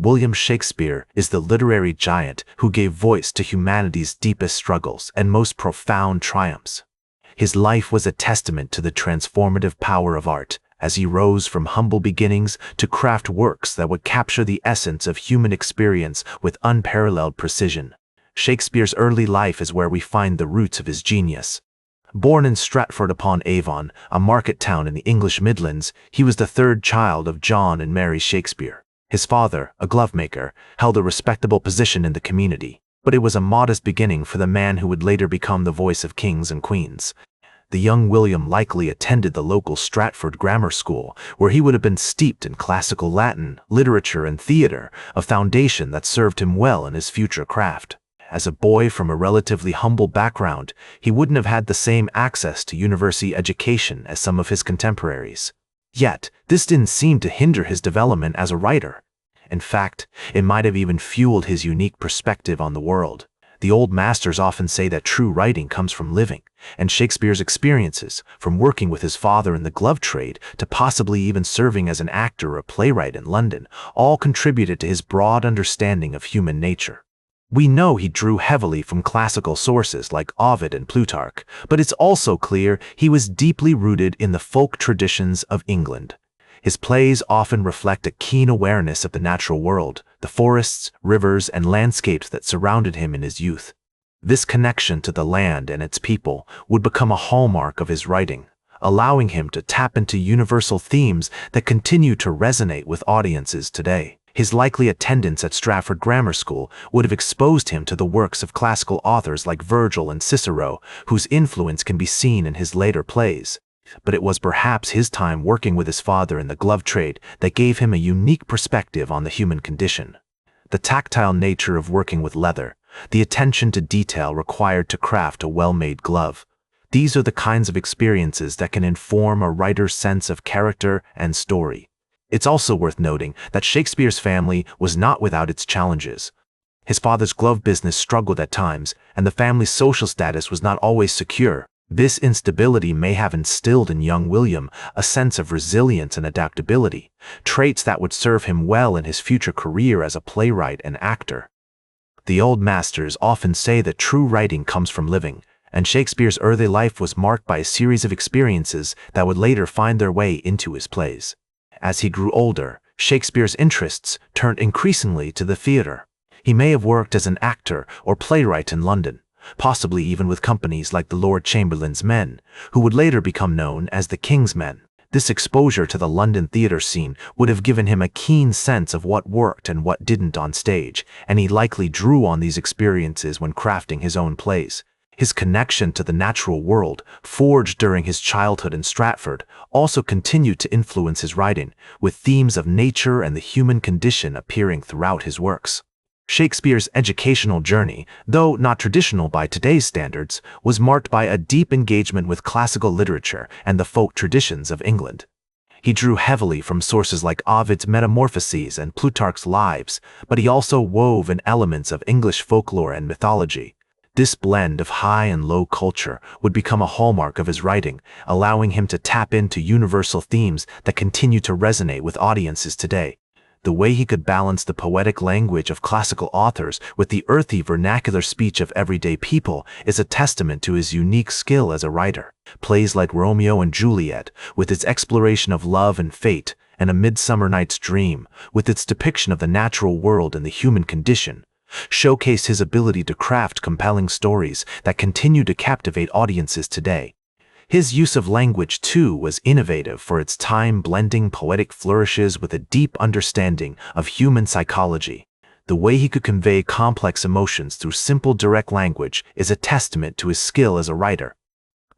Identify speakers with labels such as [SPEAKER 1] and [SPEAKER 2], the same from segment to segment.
[SPEAKER 1] William Shakespeare is the literary giant who gave voice to humanity's deepest struggles and most profound triumphs. His life was a testament to the transformative power of art, as he rose from humble beginnings to craft works that would capture the essence of human experience with unparalleled precision. Shakespeare's early life is where we find the roots of his genius. Born in Stratford-upon-Avon, a market town in the English Midlands, he was the third child of John and Mary Shakespeare. His father, a glovemaker, held a respectable position in the community, but it was a modest beginning for the man who would later become the voice of kings and queens. The young William likely attended the local Stratford Grammar School, where he would have been steeped in classical Latin, literature, and theater, a foundation that served him well in his future craft. As a boy from a relatively humble background, he wouldn't have had the same access to university education as some of his contemporaries. Yet, this didn't seem to hinder his development as a writer. In fact, it might have even fueled his unique perspective on the world. The old masters often say that true writing comes from living, and Shakespeare's experiences, from working with his father in the glove trade to possibly even serving as an actor or playwright in London, all contributed to his broad understanding of human nature. We know he drew heavily from classical sources like Ovid and Plutarch, but it's also clear he was deeply rooted in the folk traditions of England. His plays often reflect a keen awareness of the natural world, the forests, rivers, and landscapes that surrounded him in his youth. This connection to the land and its people would become a hallmark of his writing, allowing him to tap into universal themes that continue to resonate with audiences today. His likely attendance at Stratford Grammar School would have exposed him to the works of classical authors like Virgil and Cicero, whose influence can be seen in his later plays. But it was perhaps his time working with his father in the glove trade that gave him a unique perspective on the human condition. The tactile nature of working with leather, the attention to detail required to craft a well-made glove. These are the kinds of experiences that can inform a writer's sense of character and story. It's also worth noting that Shakespeare's family was not without its challenges. His father's glove business struggled at times, and the family's social status was not always secure. This instability may have instilled in young William a sense of resilience and adaptability, traits that would serve him well in his future career as a playwright and actor. The old masters often say that true writing comes from living, and Shakespeare's early life was marked by a series of experiences that would later find their way into his plays. As he grew older, Shakespeare's interests turned increasingly to the theater. He may have worked as an actor or playwright in London, possibly even with companies like the Lord Chamberlain's Men, who would later become known as the King's Men. This exposure to the London theater scene would have given him a keen sense of what worked and what didn't on stage, and he likely drew on these experiences when crafting his own plays. His connection to the natural world, forged during his childhood in Stratford, also continued to influence his writing, with themes of nature and the human condition appearing throughout his works. Shakespeare's educational journey, though not traditional by today's standards, was marked by a deep engagement with classical literature and the folk traditions of England. He drew heavily from sources like Ovid's Metamorphoses and Plutarch's Lives, but he also wove in elements of English folklore and mythology. This blend of high and low culture would become a hallmark of his writing, allowing him to tap into universal themes that continue to resonate with audiences today. The way he could balance the poetic language of classical authors with the earthy vernacular speech of everyday people is a testament to his unique skill as a writer. Plays like Romeo and Juliet, with its exploration of love and fate, and A Midsummer Night's Dream, with its depiction of the natural world and the human condition, showcased his ability to craft compelling stories that continue to captivate audiences today. His use of language, too, was innovative for its time, blending poetic flourishes with a deep understanding of human psychology. The way he could convey complex emotions through simple, direct language is a testament to his skill as a writer.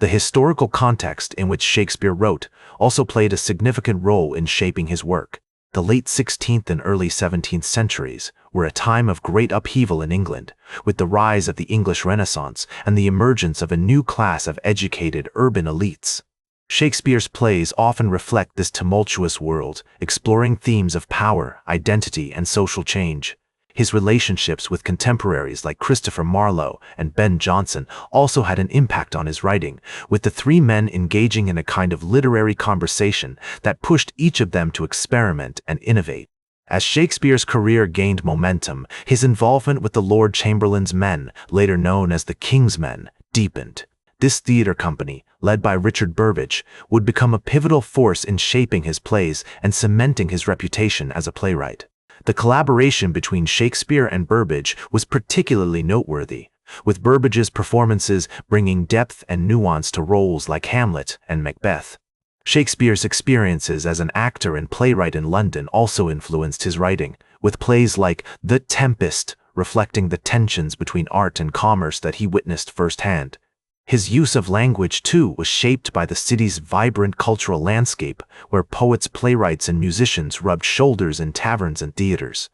[SPEAKER 1] The historical context in which Shakespeare wrote also played a significant role in shaping his work. The late 16th and early 17th centuries were a time of great upheaval in England, with the rise of the English Renaissance and the emergence of a new class of educated urban elites. Shakespeare's plays often reflect this tumultuous world, exploring themes of power, identity, and social change. His relationships with contemporaries like Christopher Marlowe and Ben Jonson also had an impact on his writing, with the three men engaging in a kind of literary conversation that pushed each of them to experiment and innovate. As Shakespeare's career gained momentum, his involvement with the Lord Chamberlain's men, later known as the King's Men, deepened. This theater company, led by Richard Burbage, would become a pivotal force in shaping his plays and cementing his reputation as a playwright. The collaboration between Shakespeare and Burbage was particularly noteworthy, with Burbage's performances bringing depth and nuance to roles like Hamlet and Macbeth. Shakespeare's experiences as an actor and playwright in London also influenced his writing, with plays like The Tempest reflecting the tensions between art and commerce that he witnessed firsthand. His use of language, too, was shaped by the city's vibrant cultural landscape, where poets, playwrights, and musicians rubbed shoulders in taverns and theaters.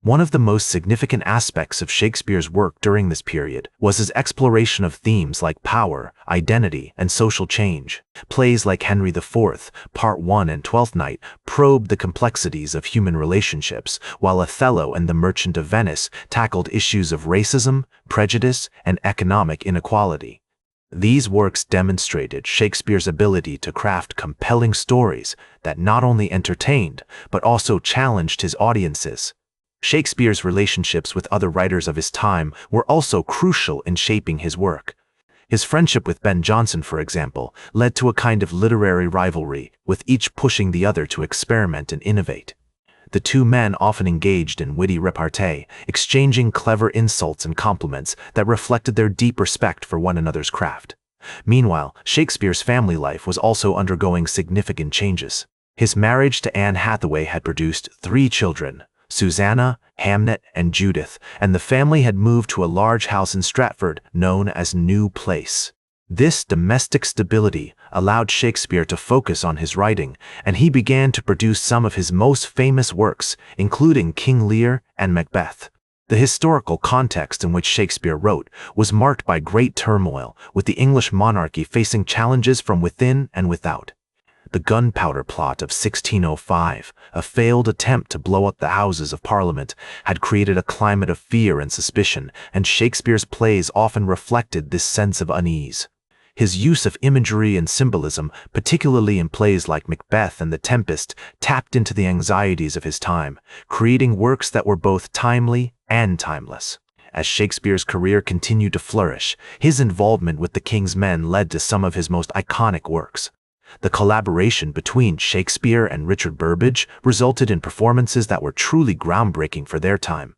[SPEAKER 1] One of the most significant aspects of Shakespeare's work during this period was his exploration of themes like power, identity, and social change. Plays like Henry IV, Part 1 and Twelfth Night probed the complexities of human relationships, while Othello and The Merchant of Venice tackled issues of racism, prejudice, and economic inequality. These works demonstrated Shakespeare's ability to craft compelling stories that not only entertained, but also challenged his audiences. Shakespeare's relationships with other writers of his time were also crucial in shaping his work. His friendship with Ben Jonson, for example, led to a kind of literary rivalry, with each pushing the other to experiment and innovate. The two men often engaged in witty repartee, exchanging clever insults and compliments that reflected their deep respect for one another's craft. Meanwhile, Shakespeare's family life was also undergoing significant changes. His marriage to Anne Hathaway had produced 3 children, Susanna, Hamnet, and Judith, and the family had moved to a large house in Stratford known as New Place. This domestic stability allowed Shakespeare to focus on his writing, and he began to produce some of his most famous works, including King Lear and Macbeth. The historical context in which Shakespeare wrote was marked by great turmoil, with the English monarchy facing challenges from within and without. The Gunpowder Plot of 1605, a failed attempt to blow up the Houses of Parliament, had created a climate of fear and suspicion, and Shakespeare's plays often reflected this sense of unease. His use of imagery and symbolism, particularly in plays like Macbeth and The Tempest, tapped into the anxieties of his time, creating works that were both timely and timeless. As Shakespeare's career continued to flourish, his involvement with the King's Men led to some of his most iconic works. The collaboration between Shakespeare and Richard Burbage resulted in performances that were truly groundbreaking for their time.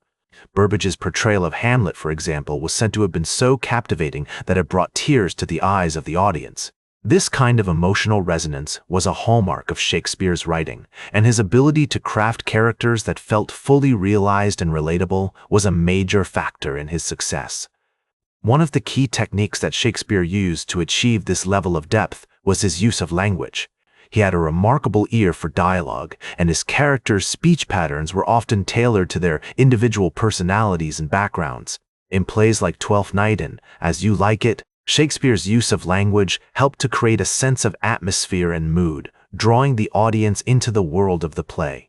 [SPEAKER 1] Burbage's portrayal of Hamlet, for example, was said to have been so captivating that it brought tears to the eyes of the audience. This kind of emotional resonance was a hallmark of Shakespeare's writing, and his ability to craft characters that felt fully realized and relatable was a major factor in his success. One of the key techniques that Shakespeare used to achieve this level of depth was his use of language. He had a remarkable ear for dialogue, and his characters' speech patterns were often tailored to their individual personalities and backgrounds. In plays like Twelfth Night and As You Like It, Shakespeare's use of language helped to create a sense of atmosphere and mood, drawing the audience into the world of the play.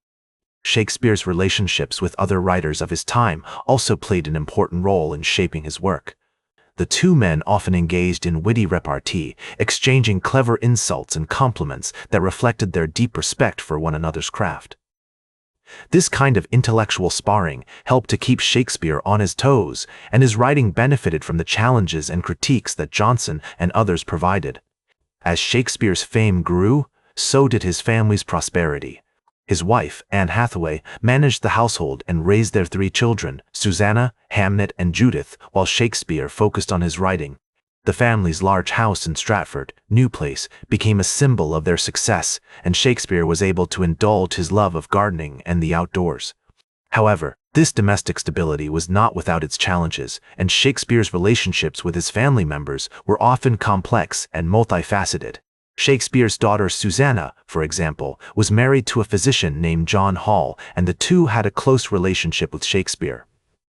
[SPEAKER 1] Shakespeare's relationships with other writers of his time also played an important role in shaping his work. The two men often engaged in witty repartee, exchanging clever insults and compliments that reflected their deep respect for one another's craft. This kind of intellectual sparring helped to keep Shakespeare on his toes, and his writing benefited from the challenges and critiques that Jonson and others provided. As Shakespeare's fame grew, so did his family's prosperity. His wife, Anne Hathaway, managed the household and raised their 3 children, Susanna, Hamnet, and Judith, while Shakespeare focused on his writing. The family's large house in Stratford, New Place, became a symbol of their success, and Shakespeare was able to indulge his love of gardening and the outdoors. However, this domestic stability was not without its challenges, and Shakespeare's relationships with his family members were often complex and multifaceted. Shakespeare's daughter Susanna, for example, was married to a physician named John Hall, and the two had a close relationship with Shakespeare.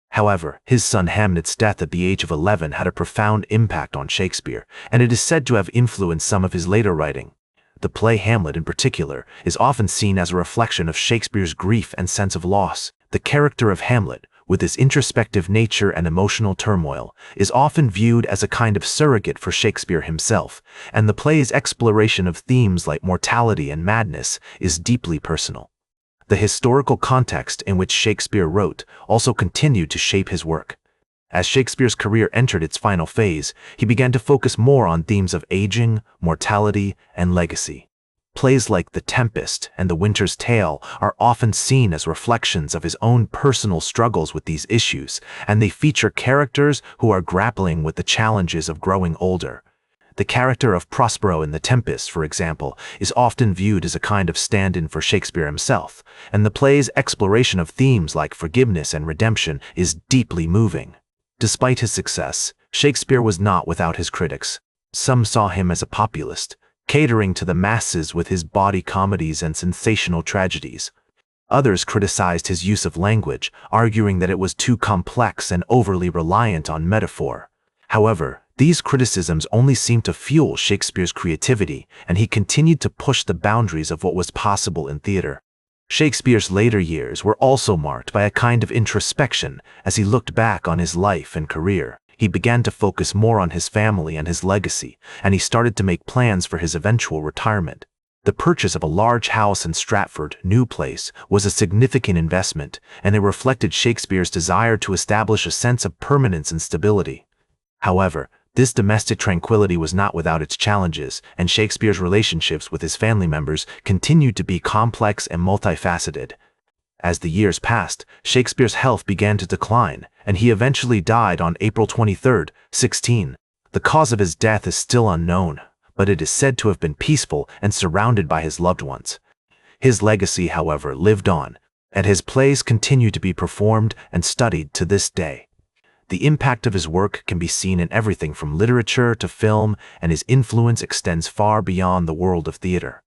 [SPEAKER 1] However, his son Hamlet's death at the age of 11 had a profound impact on Shakespeare, and it is said to have influenced some of his later writing. The play Hamlet, in particular, is often seen as a reflection of Shakespeare's grief and sense of loss. The character of Hamlet, with his introspective nature and emotional turmoil, is often viewed as a kind of surrogate for Shakespeare himself, and the play's exploration of themes like mortality and madness is deeply personal. The historical context in which Shakespeare wrote also continued to shape his work. As Shakespeare's career entered its final phase, he began to focus more on themes of aging, mortality, and legacy. Plays like The Tempest and The Winter's Tale are often seen as reflections of his own personal struggles with these issues, and they feature characters who are grappling with the challenges of growing older. The character of Prospero in The Tempest, for example, is often viewed as a kind of stand-in for Shakespeare himself, and the play's exploration of themes like forgiveness and redemption is deeply moving. Despite his success, Shakespeare was not without his critics. Some saw him as a populist, catering to the masses with his bawdy comedies and sensational tragedies. Others criticized his use of language, arguing that it was too complex and overly reliant on metaphor. However, these criticisms only seemed to fuel Shakespeare's creativity, and he continued to push the boundaries of what was possible in theater. Shakespeare's later years were also marked by a kind of introspection. As he looked back on his life and career, he began to focus more on his family and his legacy, and he started to make plans for his eventual retirement. The purchase of a large house in Stratford, New Place, was a significant investment, and it reflected Shakespeare's desire to establish a sense of permanence and stability. However, this domestic tranquility was not without its challenges, and Shakespeare's relationships with his family members continued to be complex and multifaceted. As the years passed, Shakespeare's health began to decline, and he eventually died on April 23, 16. The cause of his death is still unknown, but it is said to have been peaceful and surrounded by his loved ones. His legacy, however, lived on, and his plays continue to be performed and studied to this day. The impact of his work can be seen in everything from literature to film, and his influence extends far beyond the world of theater.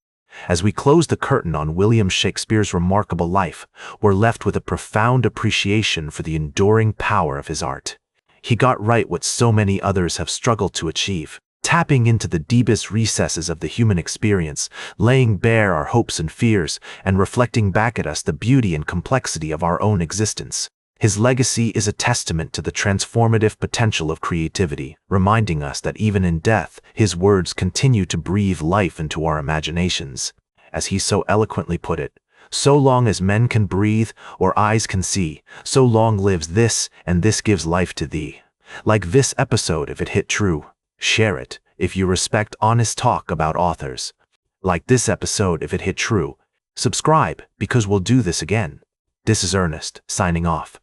[SPEAKER 1] As we close the curtain on William Shakespeare's remarkable life, we're left with a profound appreciation for the enduring power of his art. He got right what so many others have struggled to achieve, tapping into the deepest recesses of the human experience, laying bare our hopes and fears, and reflecting back at us the beauty and complexity of our own existence. His legacy is a testament to the transformative potential of creativity, reminding us that even in death, his words continue to breathe life into our imaginations. As he so eloquently put it, "So long as men can breathe or eyes can see, so long lives this, and this gives life to thee." Like this episode if it hit true, share it if you respect honest talk about authors. Like this episode if it hit true, subscribe because we'll do this again. This is Ernest, signing off.